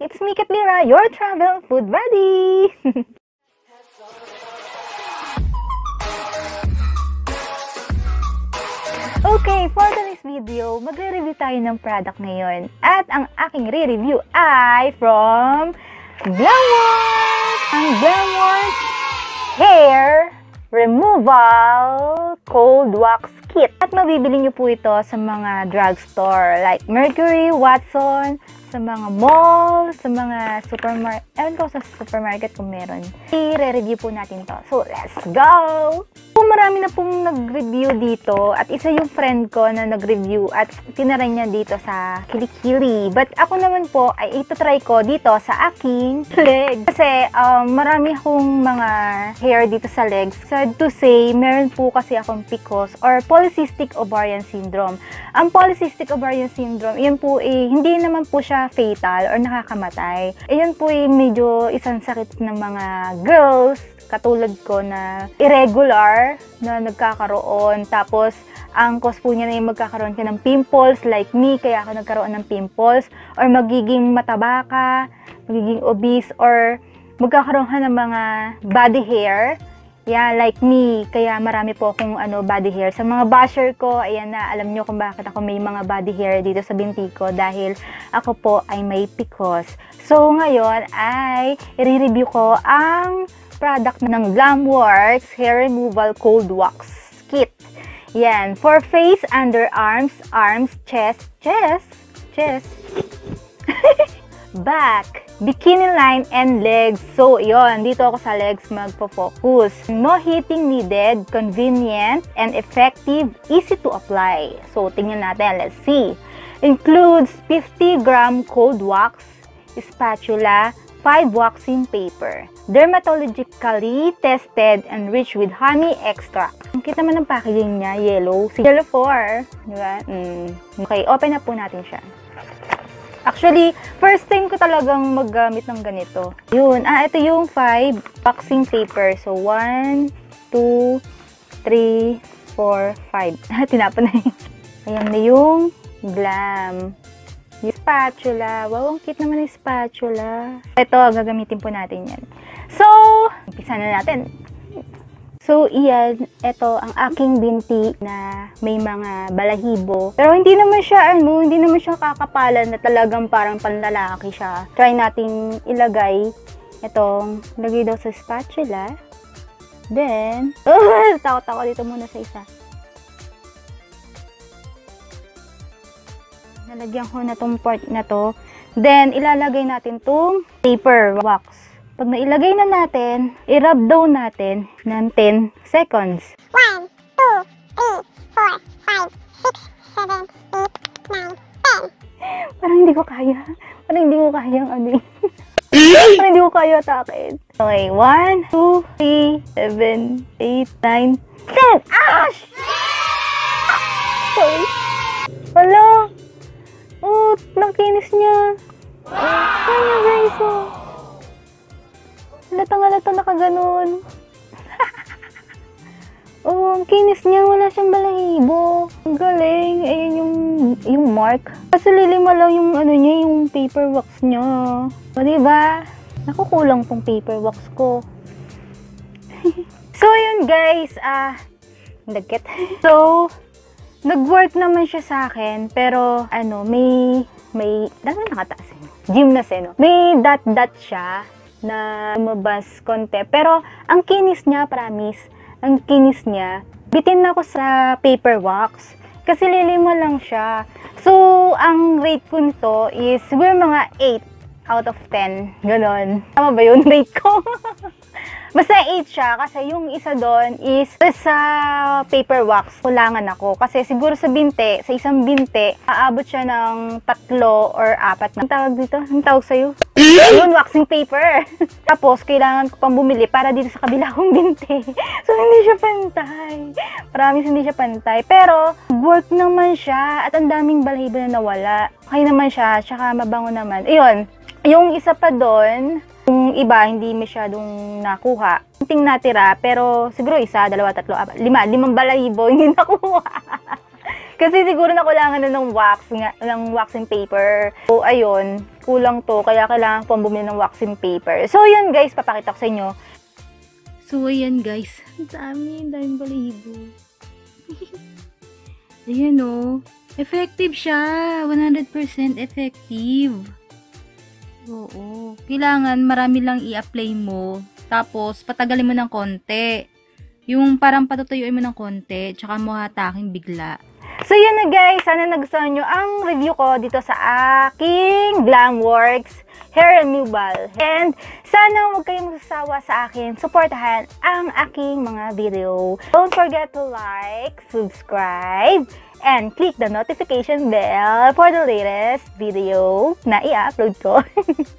It's me, Kathleerah, your travel food buddy! Okay, for today's video, magre-review tayo ng product ngayon. At ang aking re-review ay from Glamworks! Ang Glamworks Hair Removal Cold Wax Kit. At mabibili nyo po ito sa mga drugstore like Mercury, Watson, sa mga mall, sa mga supermarket. Ewan ko sa supermarket kung meron. I-re-review po natin to. So, let's go! Marami na pong nag-review dito at isa yung friend ko na nag-review at tinaray niya dito sa kilikili. But ako naman po ay ito-try ko dito sa aking leg. Kasi marami akong mga hair dito sa legs. Sad to say, meron po kasi akong PCOS or polycystic ovarian syndrome. Ang polycystic ovarian syndrome, yun po hindi naman po siya fatal or nakakamatay. Yun po medyo isang sakit ng mga girls katulad ko na irregular na nagkakaroon. Tapos, ang cause po niya na yung magkakaroon ka ng pimples like me, kaya ako nagkaroon ng pimples. Or magiging mataba ka, magiging obese, or magkakaroon ka ng mga body hair. Yeah, like me, kaya marami po akong body hair. Sa mga basher ko, ayan na, alam nyo kung bakit ako may mga body hair dito sa binti ko dahil ako po ay may PCOS. So, ngayon ay i-review ko ang product ng Glamworks Hair Removal Cold Wax Kit. Yan. For face, underarms, arms, chest, back, bikini line, and legs. So, yon. Dito ako sa legs magpo-focus. No heating needed, convenient, and effective, easy to apply. So, tingnan natin. Let's see. Includes 50-gram cold wax, spatula, 5 waxing paper. Dermatologically tested and rich with honey extract. Ang kita man ng packaging niya, yellow. Yellow 4. Diba? Okay, open na po natin siya. Actually, first time ko talagang maggamit ng ganito. Yun. Ito yung 5 waxing paper. So, 1, 2, 3, 4, 5. Tinapon na yun. Ayan na yung Glam. Yung spatula. Wow, ang cute naman yung spatula. Ito, gagamitin po natin yan. So, umpisa na natin. So, iyan. Ito ang aking binti na may mga balahibo. Pero hindi naman siya, hindi naman siya kakapalan na talagang parang panlalaki siya. Try nating ilagay. Itong, lagay daw sa spatula. Then, takot ako dito muna sa isa. Nalagyan ko na tong part na to. Then, ilalagay natin tong paper wax. Pag nailagay na natin, i-rub down natin ng 10 seconds. 1, 2, 3, 4, 5, 6, 7, 8, 9, 10. Parang hindi ko kaya. Parang hindi ko kaya ang Parang hindi ko kaya atakin. Okay, 1, 2, 3, 7, 8, 9, 10. Ash! Okay. Wala! Oh, nakinis niya. Kaya guys, oh. Halatang-halata nakaganon. Oh, ang kinis niya. Wala siyang balahibo. Ang galing. Ayan yung mark. Kasi lilima lang yung niya, yung paper wax niya. O, diba? Nakukulang tong paper wax ko. So, yun guys. Nagkit. So, nag-work naman siya sa akin, pero may dahil nakataas gymnast no? May dot siya na lumabas konti. Pero ang kinis niya, promise, ang kinis niya, bitin ako sa paper wax kasi lilima lang siya. So, ang rate ko nito is siguro mga 8 out of 10. Ganon. Tama ba yun? Rate ko? Basta 8 siya kasi yung isa doon is sa paper wax. Kulangan ako kasi siguro sa binte, sa isang binte, aabot siya ng 3 or 4 na. Ang tawag dito? Ang tawag sa'yo? Ayun, waxing paper. Tapos, kailangan ko pang bumili para dito sa kabila kong binte. So, hindi siya pantay. Promise, hindi siya pantay. Pero, work naman siya at ang daming balahibo na nawala. Okay naman siya, tsaka mabango naman. Ayun, yung isa pa doon, yung iba, hindi masyadong nakuha. Kunting natira, pero siguro 1, 2, 3, 4, 5 balahibo, hindi nakuha. Kasi siguro nakulangan na ng waxing paper. So, ayun, kulang to. Kaya kailangan ko bumili ng waxing paper. So, yun guys, papakita ko sa inyo. So, ayan guys. Ang daming balahibo. Ayan o. Effective siya. 100% effective. Oo. Kailangan marami lang i-apply mo. Tapos, patagalin mo ng konti. Yung parang patutuyuin mo ng konti. Tsaka mo hataking bigla. So, yun na guys. Sana nagustuhan nyo ang review ko dito sa aking Glamworks Hair Removal. And sana huwag kayong magsasawa sa akin. Supportahan ang aking mga video. Don't forget to like, subscribe, and click the notification bell for the latest video na i-upload ko.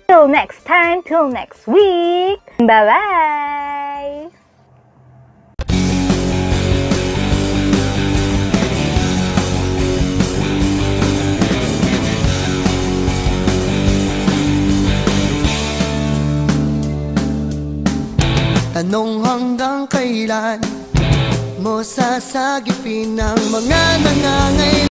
Till next time, till next week. Bye-bye! Tanong hanggang kailan mo sasagipin ang mga nangangailangan.